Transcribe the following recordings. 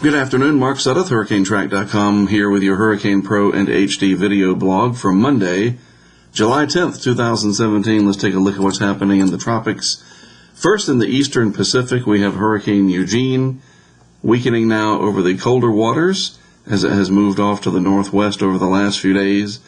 Good afternoon, Mark Sudduth, HurricaneTrack.com, here with your Hurricane Pro and HD video blog for Monday, July 10th, 2017. Let's take a look at what's happening in the tropics. First, in the eastern Pacific, we have Hurricane Eugene, weakening now over the colder waters as it has moved off to the northwest over the last few days.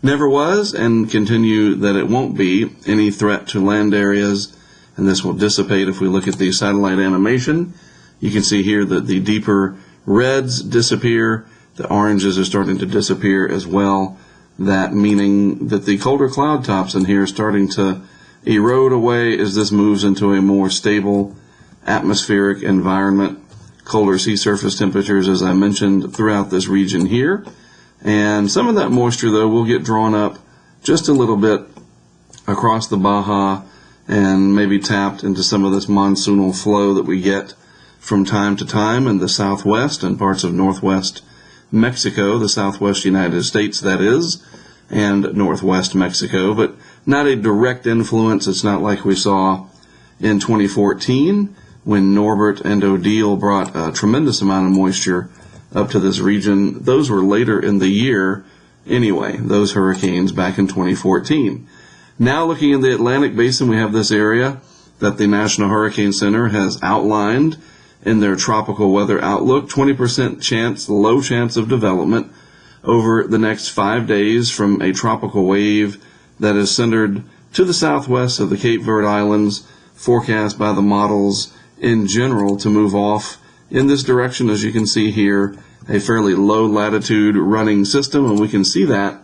Never was, and continue that it won't be, any threat to land areas, and this will dissipate if we look at the satellite animation. You can see here that the deeper reds disappear, the oranges are starting to disappear as well, that meaning that the colder cloud tops in here are starting to erode away as this moves into a more stable atmospheric environment. Colder sea surface temperatures, as I mentioned, throughout this region here. And some of that moisture, though, will get drawn up just a little bit across the Baja and maybe tapped into some of this monsoonal flow that we get from time to time in the southwest and parts of northwest Mexico, the southwest United States, that is, and northwest Mexico, but not a direct influence. It's not like we saw in 2014 when Norbert and Odile brought a tremendous amount of moisture up to this region. Those were later in the year anyway, those hurricanes back in 2014. Now looking in the Atlantic Basin, we have this area that the National Hurricane Center has outlined in their tropical weather outlook. 20% chance, low chance of development over the next 5 days from a tropical wave that is centered to the southwest of the Cape Verde Islands, forecast by the models in general to move off in this direction. As you can see here, a fairly low latitude running system, and we can see that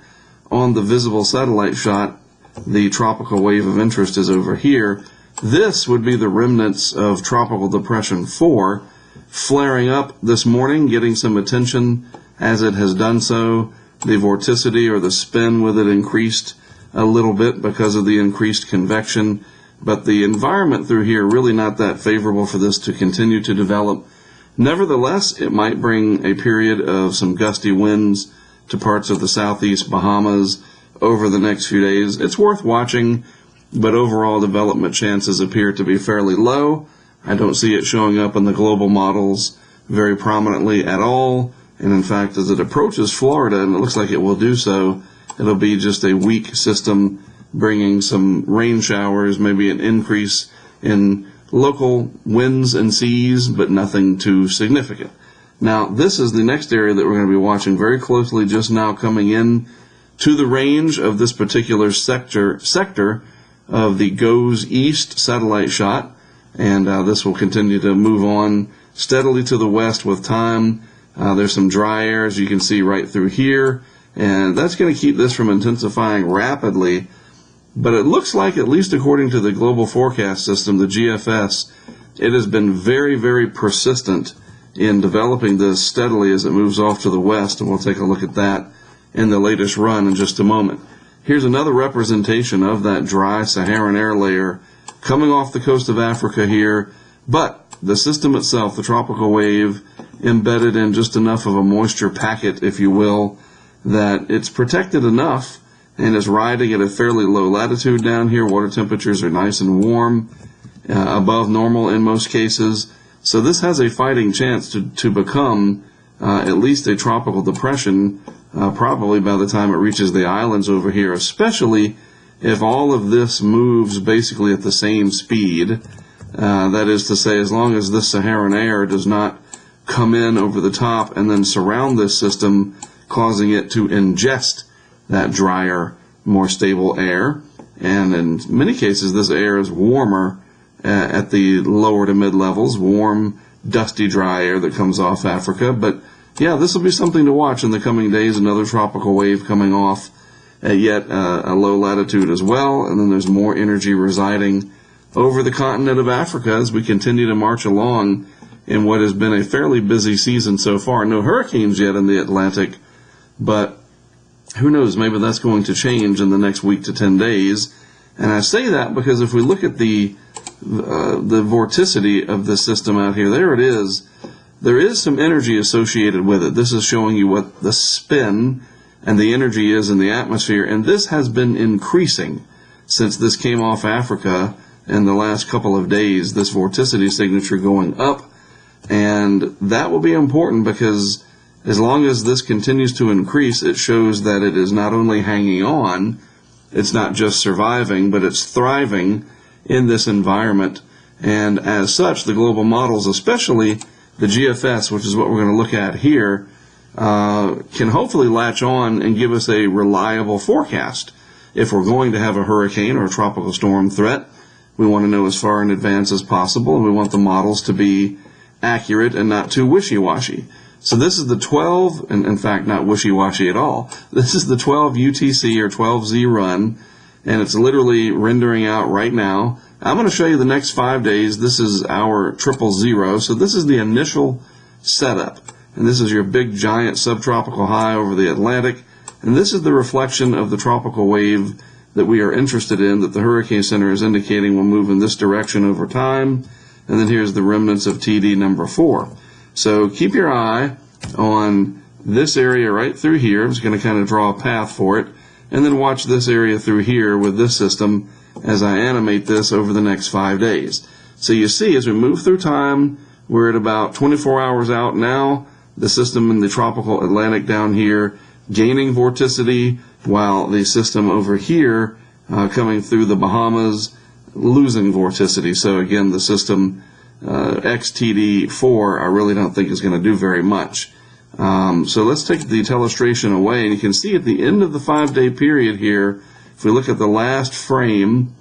on the visible satellite shot. The tropical wave of interest is over here. This would be the remnants of Tropical Depression 4 flaring up this morning, getting some attention as it has done so. The vorticity or the spin with it increased a little bit because of the increased convection, but the environment through here really not that favorable for this to continue to develop. Nevertheless, it might bring a period of some gusty winds to parts of the southeast Bahamas over the next few days. It's worth watching, but overall development chances appear to be fairly low. I don't see it showing up in the global models very prominently at all. And in fact, as it approaches Florida, and it looks like it will do so, it'll be just a weak system bringing some rain showers, maybe an increase in local winds and seas, but nothing too significant. Now, this is the next area that we're going to be watching very closely just now, coming in to the range of this particular sector of the Goes East satellite shot, and this will continue to move on steadily to the west with time. There's some dry air, as you can see right through here, and that's going to keep this from intensifying rapidly. But it looks like, at least according to the global forecast system, the GFS, it has been very, very persistent in developing this steadily as it moves off to the west, and we'll take a look at that in the latest run in just a moment. Here's another representation of that dry Saharan air layer coming off the coast of Africa here, but the system itself, the tropical wave, embedded in just enough of a moisture packet, if you will, that it's protected enough and is riding at a fairly low latitude down here. Water temperatures are nice and warm, above normal in most cases. So this has a fighting chance to become at least a tropical depression, probably by the time it reaches the islands over here, especially if all of this moves basically at the same speed. That is to say, as long as this Saharan air does not come in over the top and then surround this system, causing it to ingest that drier, more stable air. And in many cases, this air is warmer at the lower to mid levels, warm, dusty, dry air that comes off Africa. But yeah, this will be something to watch in the coming days. Another tropical wave coming off at yet a low latitude as well. And then there's more energy residing over the continent of Africa as we continue to march along in what has been a fairly busy season so far. No hurricanes yet in the Atlantic, but who knows, maybe that's going to change in the next week to 10 days. And I say that because if we look at the vorticity of the system out here, there it is. There is some energy associated with it. This is showing you what the spin and the energy is in the atmosphere, and this has been increasing since this came off Africa in the last couple of days, this vorticity signature going up And that will be important because as long as this continues to increase, it shows that it is not only hanging on, it's not just surviving, but it's thriving in this environment. And as such, the global models, especially the GFS, which is what we're going to look at here, can hopefully latch on and give us a reliable forecast. If we're going to have a hurricane or a tropical storm threat, we want to know as far in advance as possible, and we want the models to be accurate and not too wishy-washy. So this is the 12, and in fact not wishy-washy at all, this is the 12 UTC or 12Z run, and it's literally rendering out right now. I'm going to show you the next 5 days. This is our 000, so this is the initial setup. And this is your big giant subtropical high over the Atlantic. And this is the reflection of the tropical wave that we are interested in, that the Hurricane Center is indicating will move in this direction over time. And then here's the remnants of TD number 4. So keep your eye on this area right through here. I'm just going to kind of draw a path for it. And then watch this area through here with this system as I animate this over the next 5 days. So you see, as we move through time, we're at about 24 hours out now. The system in the tropical Atlantic down here gaining vorticity, while the system over here coming through the Bahamas losing vorticity. So again, the system XTD4 I really don't think is going to do very much. So let's take the telestration away, and you can see at the end of the 5-day period here, if we look at the last frame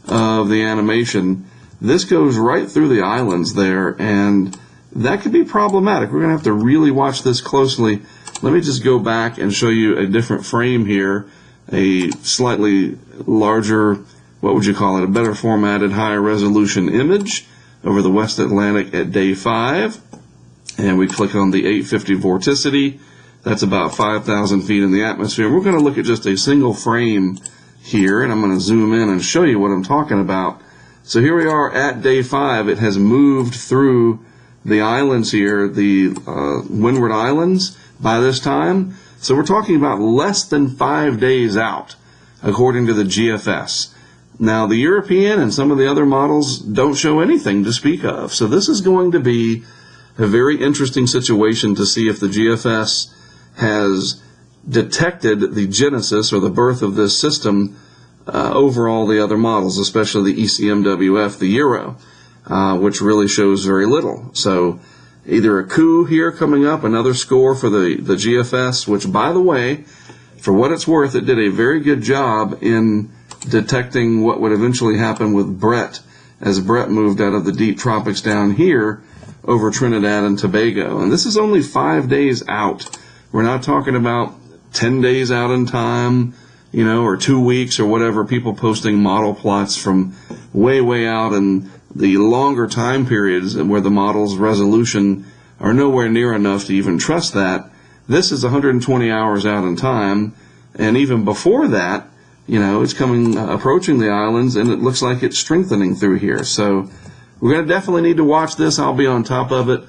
of the animation, this goes right through the islands there, and that could be problematic. We're going to have to really watch this closely. Let me just go back and show you a different frame here, a slightly larger, what would you call it, a better formatted, higher resolution image over the West Atlantic at day 5. And we click on the 850 vorticity. That's about 5,000 feet in the atmosphere. We're going to look at just a single frame here, and I'm going to zoom in and show you what I'm talking about. So here we are at day 5. It has moved through the islands here, the Windward Islands, by this time. So we're talking about less than 5 days out, according to the GFS. Now, the European and some of the other models don't show anything to speak of. So this is going to be a very interesting situation to see if the GFS has detected the genesis or the birth of this system over all the other models, especially the ECMWF, the Euro, which really shows very little. So either a coup here coming up, another score for the GFS, which, by the way, for what it's worth, it did a very good job in detecting what would eventually happen with Brett, as Brett moved out of the deep tropics down here over Trinidad and Tobago. And this is only 5 days out. We're not talking about 10 days out in time, you know, or 2 weeks or whatever, people posting model plots from way, way out in the longer time periods where the model's resolution are nowhere near enough to even trust that. This is 120 hours out in time, and even before that, you know, it's approaching the islands, and it looks like it's strengthening through here. So we're going to definitely need to watch this. I'll be on top of it.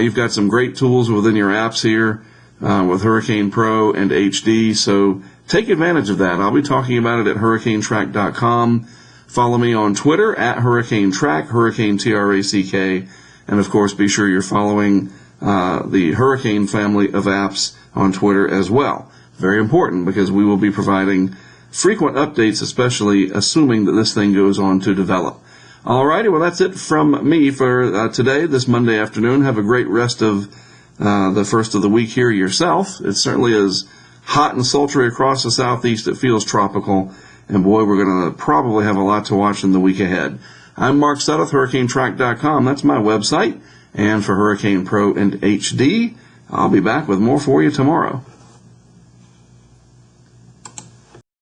You've got some great tools within your apps here with Hurricane Pro and HD, so take advantage of that. I'll be talking about it at hurricanetrack.com. Follow me on Twitter at Hurricane Track, Hurricane TRACK, and of course be sure you're following the Hurricane family of apps on Twitter as well. Very important, because we will be providing frequent updates, especially assuming that this thing goes on to develop. Alrighty, well that's it from me for today, this Monday afternoon. Have a great rest of the first of the week here yourself. It certainly is hot and sultry across the southeast. It feels tropical, and boy, we're going to probably have a lot to watch in the week ahead. I'm Mark Sudduth, HurricaneTrack.com. That's my website. And for Hurricane Pro and HD, I'll be back with more for you tomorrow.